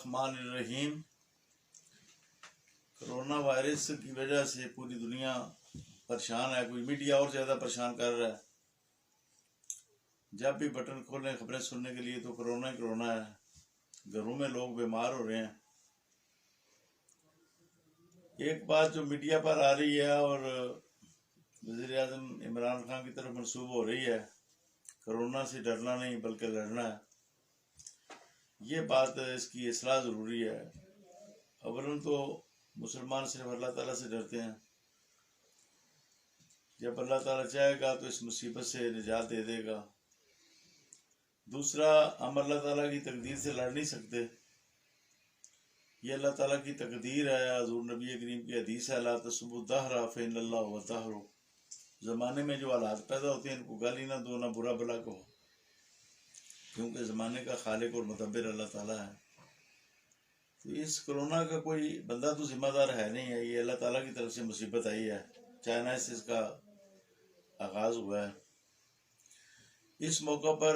الرحمن الرحیم۔ Corona virus کی وجہ سے پوری دنیا پریشان ہے، کوئی میڈیا اور زیادہ پریشان کر رہا ہے۔ جب بھی بٹن کھولیں خبریں سننے کے لیے تو کرونا ہی کرونا ہے، گھروں میں لوگ بیمار ہو رہے ہیں۔ ایک بات جو میڈیا پر آ رہی ہے اور وزیر اعظم عمران خان کی طرف منسوب ہو رہی ہے، کرونا سے ڈرنا نہیں بلکہ لڑنا ہے، یہ بات اس کی اصلاح ضروری ہے۔ اولاً تو مسلمان صرف اللہ تعالیٰ سے ڈرتے ہیں، جب اللہ تعالیٰ چاہے گا تو اس مصیبت سے نجات دے دے گا۔ دوسرا، ہم اللہ تعالیٰ کی تقدیر سے لڑ نہیں سکتے، یہ اللہ تعالیٰ کی تقدیر ہے۔ حضور نبی کریم کی حدیث ہے، لا تسبوا الدہر فإن اللہ هو الدہر۔ زمانے میں جو حالات پیدا ہوتے ہیں ان کو گالی نہ دو، نہ برا بلا کہو، کیونکہ زمانے کا خالق اور مدبر اللہ تعالیٰ ہے۔ تو اس کرونا کا کوئی بندہ تو ذمہ دار ہے نہیں ہے، یہ اللہ تعالیٰ کی طرف سے مصیبت آئی ہے، چائنا سے اس کا آغاز ہوا ہے۔ اس موقع پر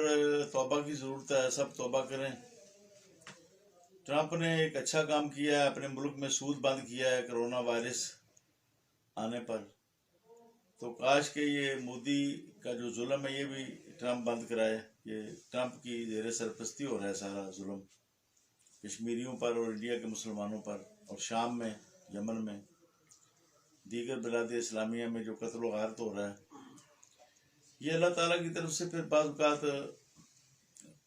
توبہ کی ضرورت ہے، سب توبہ کریں۔ ٹرمپ نے ایک اچھا کام کیا ہے، اپنے ملک میں سود بند کیا ہے کرونا وائرس آنے پر، تو کاش کہ یہ مودی کا جو ظلم ہے یہ بھی ٹرمپ بند کرائے۔ یہ ٹرمپ کی زیر سرپرستی ہو رہا ہے سارا ظلم کشمیریوں پر اور انڈیا کے مسلمانوں پر، اور شام میں، یمن میں، دیگر بلاد اسلامیہ میں جو قتل و غارت ہو رہا ہے، یہ اللہ تعالیٰ کی طرف سے پھر بعض اوقات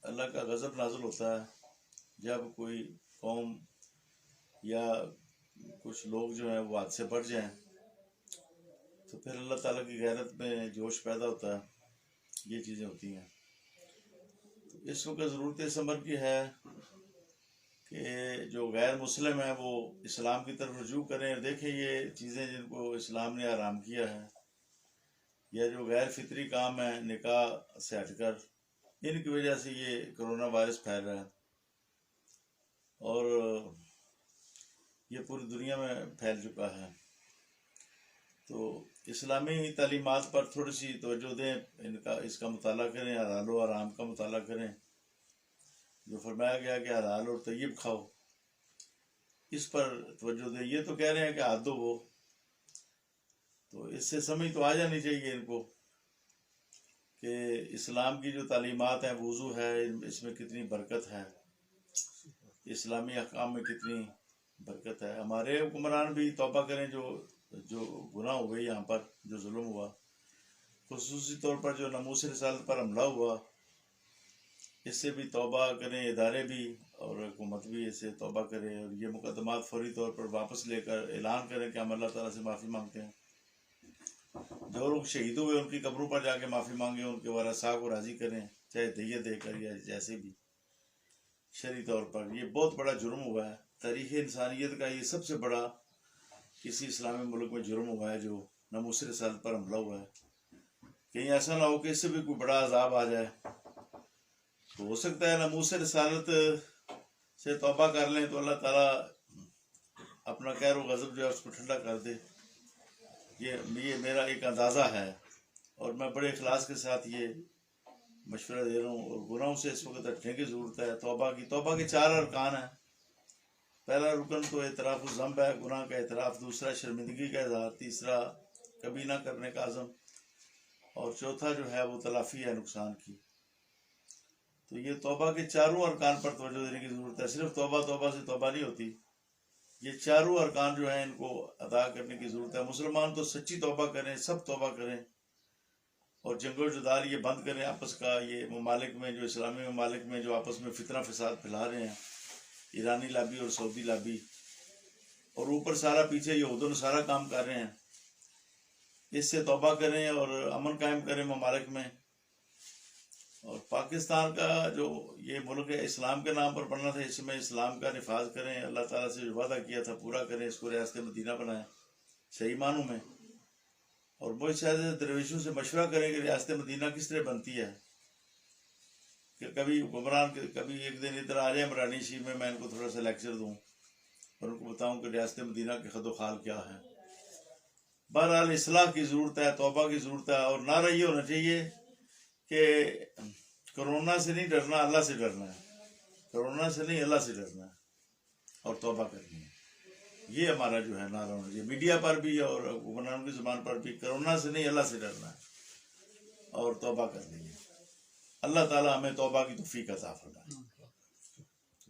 اللہ کا غضب نازل ہوتا ہے جب کوئی قوم یا کچھ لوگ جو ہیں وہ حد سے بڑھ جائیں، تو پھر اللہ تعالیٰ کی غیرت میں جوش پیدا ہوتا ہے، یہ چیزیں ہوتی ہیں۔ تو اس وقت ضرورت اس امر کی ہے کہ جو غیر مسلم ہیں وہ اسلام کی طرف رجوع کریں اور دیکھیں یہ چیزیں جن کو اسلام نے حرام کیا ہے، یا جو غیر فطری کام ہے نکاح سے ہٹ کر، ان کی وجہ سے یہ کرونا وائرس پھیل رہا ہے اور یہ پوری دنیا میں پھیل چکا ہے۔ تو اسلامی تعلیمات پر تھوڑی سی توجہ دیں، اس کا مطالعہ کریں، حلال و حرام کا مطالعہ کریں، جو فرمایا گیا کہ حلال اور طیب کھاؤ، اس پر توجہ دیں۔ یہ تو کہہ رہے ہیں کہ ہاتھ دھو، وہ تو اس سے سمجھ تو آ جانی چاہیے ان کو کہ اسلام کی جو تعلیمات ہیں، وضو ہے، اس میں کتنی برکت ہے، اسلامی احکام میں کتنی برکت ہے۔ ہمارے حکمران بھی توبہ کریں، جو گناہ ہوئے یہاں پر، جو ظلم ہوا، خصوصی طور پر جو ناموس رسالت پر حملہ ہوا، اس سے بھی توبہ کریں، ادارے بھی اور حکومت بھی اس سے توبہ کریں، اور یہ مقدمات فوری طور پر واپس لے کر اعلان کریں کہ ہم اللہ تعالیٰ سے معافی مانگتے ہیں۔ جو لوگ شہید ہوئے ان کی قبروں پر جا کے معافی مانگیں، ان کے ورثاء کو راضی کریں، چاہے دیت دے کر یا جیسے بھی شرعی طور پر۔ یہ بہت بڑا جرم ہوا ہے، تاریخ انسانیت کا یہ سب سے بڑا کسی اسلامی ملک میں جرم ہوا ہے جو ناموس رسالت پر حملہ ہوا ہے۔ کہیں ایسا نہ ہو کہ اس سے بھی کوئی بڑا عذاب آ جائے، تو ہو سکتا ہے ناموس رسالت سے توبہ کر لیں تو اللہ تعالیٰ اپنا قہر و غضب جو ہے اس کو ٹھنڈا کر دے۔ یہ میرا ایک اندازہ ہے، اور میں بڑے اخلاص کے ساتھ یہ مشورہ دے رہا ہوں۔ اور گناہوں سے اس وقت ہٹنے کی ضرورت ہے۔ توبہ کے 4 ارکان ہیں۔ پہلا رکن تو اعتراف الذنب ہے، گناہ کا اعتراف، دوسرا شرمندگی کا اظہار، تیسرا کبھی نہ کرنے کا عزم، اور چوتھا جو ہے وہ تلافی ہے نقصان کی۔ تو یہ توبہ کے 4 ارکان پر توجہ دینے کی ضرورت ہے۔ صرف توبہ سے توبہ نہیں ہوتی، یہ 4 ارکان جو ہیں ان کو ادا کرنے کی ضرورت ہے۔ مسلمان تو سچی توبہ کریں، سب توبہ کریں، اور جنگ و جدال یہ بند کریں آپس کا۔ یہ ممالک میں جو اسلامی ممالک میں جو آپس میں فتنہ فساد پھیلا رہے ہیں، ایرانی لابی اور سعودی لابی، اور اوپر سارا پیچھے یہود و نصارہ کام کر رہے ہیں، اس سے توبہ کریں اور امن قائم کریں ممالک میں۔ اور پاکستان کا جو یہ ملک ہے اسلام کے نام پر بننا تھا، اس میں اسلام کا نفاذ کریں، اللہ تعالیٰ سے جو وعدہ کیا تھا پورا کریں، اس کو ریاست مدینہ بنائیں صحیح معنوں میں، اور بہت سارے درویشوں سے مشورہ کریں کہ ریاست مدینہ کس طرح بنتی ہے، کہ کبھی حکمران کبھی ایک دن ادھر آ جائیں عمرانی شیر میں ان کو تھوڑا سا لیکچر دوں اور ان کو بتاؤں کہ ریاست مدینہ کے خد و خال کیا ہے۔ بہرحال اصلاح کی ضرورت ہے، توبہ کی ضرورت ہے، اور نعرہ یہ ہونا چاہیے کہ کرونا سے نہیں ڈرنا، اللہ سے ڈرنا ہے۔ کرونا سے نہیں، اللہ سے ڈرنا ہے۔ اور توبہ کرنی ہے. یہ ہمارا جو ہے نعرہ ہونا چاہیے میڈیا پر بھی اور حکمرانوں کی زبان پر بھی. کرونا سے نہیں، اللہ سے ڈرنا ہے اور توبہ کرنی ہے. اللہ تعالیٰ ہمیں توبہ کی توفیق عطا فرمائے.